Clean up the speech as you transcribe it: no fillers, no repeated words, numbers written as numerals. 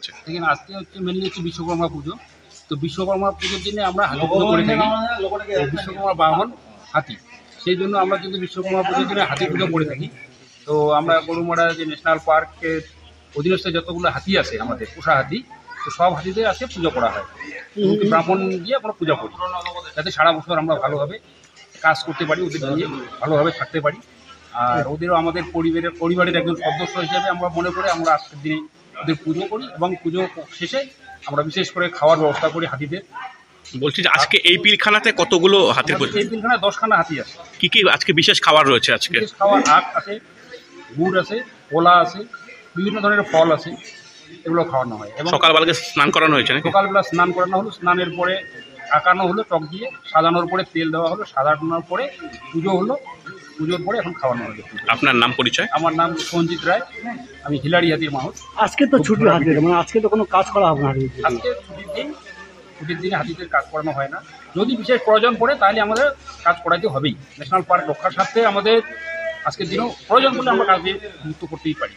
আছে? দেখেন, আজকে হচ্ছে মেনলি হচ্ছে বিশ্বকর্মা পুজো। তো বিশ্বকর্মা পুজোর জন্য আমরা হাতি পুজো করে থাকি। বিশ্বকর্মা বাহন হাতি, সেই জন্য আমরা কিন্তু বিশ্বকর্মা পুজোর জন্য হাতি পুজো করে থাকি। তো আমরা গরুমারা যে ন্যাশনাল পার্কের অধীনস্থ যতগুলো হাতি আছে আমাদের পোষা হাতি, তো সব হাতিদের আজকে পুজো করা হয়। ব্রাহ্মণ দিয়ে আমরা পূজা করি, যাতে সারা বছর আমরা ভালোভাবে কাজ করতে পারি, ওদের নিয়ে ভালোভাবে থাকতে পারি। আর ওদেরও আমাদের পরিবারের একজন সদস্য হিসেবে আমরা মনে করে আমরা আজকের দিনে ওদের পুজো করি, এবং পুজো শেষে আমরা বিশেষ করে খাওয়ার ব্যবস্থা করি হাতিদের। বলছি যে আজকে এই পিলখানাতে কতগুলো হাতির পুজো? এই দিনখানে 10খানা হাতি আছে। কি কি আজকে বিশেষ খাবার রয়েছে? আজকে বিশেষ খাওয়ার আখ আছে, গুড় আছে, কলা আছে, বিভিন্ন ধরনের ফল আছে, এগুলো খাওয়ানো হয়। এবং সকালবেলাকে স্নান করানো হয়েছে নাকি? সকালবেলা স্নান করানো হলো, স্নানের পরে আঁকানো হলো চক দিয়ে, সাজানোর পরে তেল দেওয়া হলো, সাজানোর পরে পুজো হলো, পুজোর পরে এখন খাওয়ানো হলো। আপনার নাম পরিচয়? আমার নাম সঞ্জিত রায়, আমি হিলারি হাতির মাহুত। আজকে তো ছুটি হাতির, মানে আজকে তো কোনো কাজ করা হবে না। আজকে ছুটির দিনে হাতিদের কাজ করানো হয় না। যদি বিশেষ প্রয়োজন পড়ে তাহলে আমাদের কাজ করাইতে হবেই। ন্যাশনাল পার্ক রক্ষার স্বার্থে আমাদের আজকের দিনেও প্রয়োজন পড়লে আমরা কাজে মুক্ত করতেই পারি।